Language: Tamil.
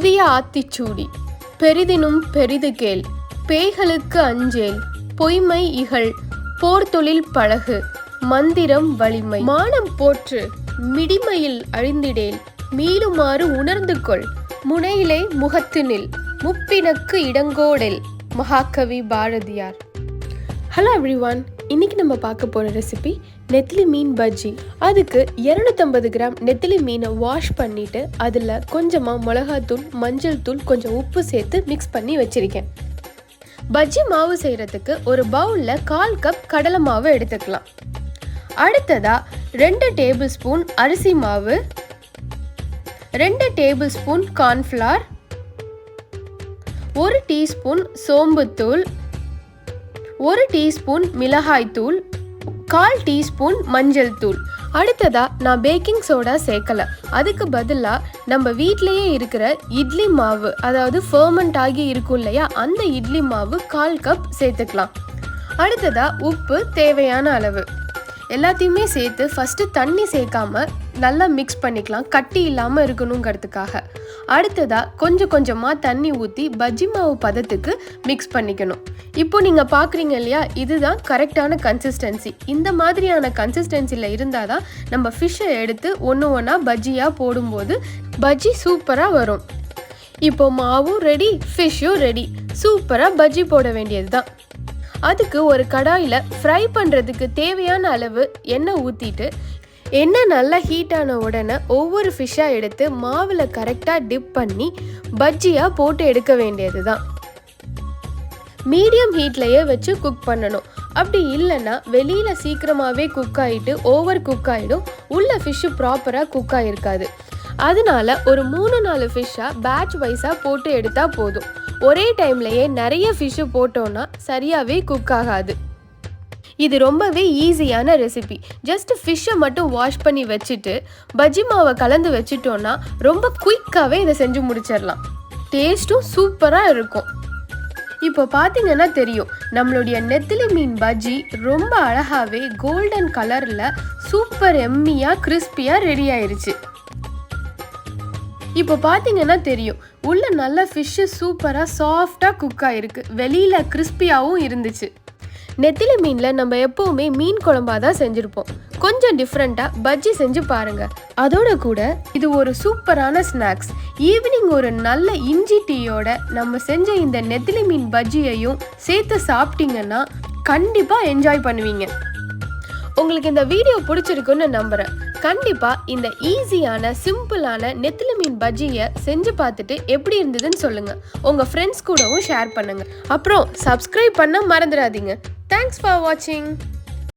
புதிய ஆத்திச்சூடி பெரிதினும் பெரிது கேள் பேய்களுக்கு அஞ்சேல் பொய்மை இகழ் போர்த்தொழில் பழகு மந்திரம் வலிமை மானம் போற்று மிடிமையில் அழிந்திடேல் மீளுமாறு உணர்ந்து கொள் முனையிலே முகத்தினில் முப்பினக்கு இடங்கோடெல். மகாகவி பாரதியார். ஹலோ எவ்ரிவான், இன்னைக்கு நம்ம பார்க்க போகிற ரெசிபி நெத்திலி மீன் பஜ்ஜி. அதுக்கு 250 கிராம் நெத்திலி மீனை வாஷ் பண்ணிவிட்டு அதில் கொஞ்சமாக மிளகாத்தூள், மஞ்சள் தூள், கொஞ்சம் உப்பு சேர்த்து மிக்ஸ் பண்ணி வச்சுருக்கேன். பஜ்ஜி மாவு செய்கிறதுக்கு ஒரு பவுலில் 1/4 கப் கடலை மாவு எடுத்துக்கலாம். அடுத்ததாக 2 டேபிள் ஸ்பூன் அரிசி மாவு, 2 டேபிள் ஸ்பூன் கார்ன்ஃப்ளவர், 1 டீஸ்பூன் சோம்புத்தூள், 1 டீஸ்பூன் மிளகாய்த்தூள், 1/4 டீஸ்பூன் மஞ்சள் தூள். அடுத்ததாக நான் பேக்கிங் சோடா சேர்க்கலை. அதுக்கு பதிலாக நம்ம வீட்டிலையே இருக்கிற இட்லி மாவு, அதாவது ஃபர்மெண்ட் ஆகி இருக்கும் இல்லையா, அந்த இட்லி மாவு 1/4 கப் சேர்த்துக்கலாம். அடுத்ததாக உப்பு தேவையான அளவு. எல்லாத்தையுமே சேர்த்து ஃபஸ்ட்டு தண்ணி சேர்க்காம நல்லா மிக்ஸ் பண்ணிக்கலாம், கட்டி இல்லாமல் இருக்கணுங்கிறதுக்காக. அடுத்ததாக கொஞ்சம் கொஞ்சமாக தண்ணி ஊற்றி பஜ்ஜி மாவு பதத்துக்கு மிக்ஸ் பண்ணிக்கணும். இப்போ நீங்கள் பார்க்குறீங்க இல்லையா, இதுதான் கரெக்டான கன்சிஸ்டன்சி. இந்த மாதிரியான கன்சிஸ்டன்சியில் இருந்தால் தான் நம்ம ஃபிஷ்ஷை எடுத்து ஒன்று ஒன்றா பஜ்ஜியாக போடும்போது பஜ்ஜி சூப்பராக வரும். இப்போ மாவும் ரெடி, ஃபிஷ்ஷும் ரெடி. சூப்பராக பஜ்ஜி போட வேண்டியது தான். அதுக்கு ஒரு கடாயில் ஃப்ரை பண்ணுறதுக்கு தேவையான அளவு எண்ணெய் ஊற்றிட்டு, எண்ணெய் நல்லா ஹீட்டான உடனே ஒவ்வொரு ஃபிஷ்ஷாக எடுத்து மாவில் கரெக்டாக டிப் பண்ணி பஜ்ஜியாக போட்டு எடுக்க வேண்டியது தான். மீடியம் ஹீட்லேயே வச்சு குக் பண்ணணும். அப்படி இல்லைன்னா வெளியில் சீக்கிரமாகவே குக் ஆகிட்டு ஓவர் குக் ஆகிடும், உள்ள ஃபிஷ்ஷு ப்ராப்பராக குக் ஆகிருக்காது. அதனால ஒரு 3-4 ஃபிஷ்ஷாக பேட்ச் வைஸாக போட்டு எடுத்தால் போதும். ஒரே டைம்லையே நிறைய ஃபிஷ்ஷு போட்டோன்னா சரியாகவே குக் ஆகாது. இது ரொம்பவே ஈஸியான ரெசிபி. ஜஸ்ட் ஃபிஷ்ஷை மட்டும் வாஷ் பண்ணி வச்சுட்டு பஜ்ஜி மாவை கலந்து வச்சுட்டோன்னா ரொம்ப குயிக்காகவே இதை செஞ்சு முடிச்சிடலாம். டேஸ்ட்டும் சூப்பராக இருக்கும். இப்போ பார்த்தீங்கன்னா தெரியும், நம்மளுடைய நெத்திலி மீன் பஜ்ஜி ரொம்ப அழகாகவே கோல்டன் கலரில் சூப்பர் எம்மியாக கிறிஸ்பியாக ரெடி ஆயிடுச்சு. இப்போ பார்த்தீங்கன்னா தெரியும், உள்ள நல்ல ஃபிஷ்ஷு சூப்பராக சாஃப்டாக குக் ஆகிருக்கு, வெளியில் கிறிஸ்பியாகவும் இருந்துச்சு. நெத்திலி மீனில் நம்ம எப்போவுமே மீன் குழம்பாக தான் செஞ்சுருப்போம். கொஞ்சம் டிஃப்ரெண்ட்டாக பஜ்ஜி செஞ்சு பாருங்கள். அதோட கூட இது ஒரு சூப்பரான ஸ்நாக்ஸ். ஈவினிங் ஒரு நல்ல இஞ்சி டீயோட நம்ம செஞ்ச இந்த நெத்திலி மீன் பஜ்ஜியையும் சேர்த்து சாப்பிட்டீங்கன்னா கண்டிப்பாக என்ஜாய் பண்ணுவீங்க. உங்களுக்கு இந்த வீடியோ பிடிச்சிருக்குன்னு நம்புகிறேன். கண்டிப்பாக இந்த ஈஸியான சிம்பிளான நெத்திலி மீன் பஜ்ஜியை செஞ்சு பார்த்துட்டு எப்படி இருந்ததுன்னு சொல்லுங்கள். உங்கள் ஃப்ரெண்ட்ஸ் கூடவும் ஷேர் பண்ணுங்கள். அப்புறம் சப்ஸ்கிரைப் பண்ண மறந்துடாதீங்க. தேங்க்ஸ் ஃபார் வாட்சிங்.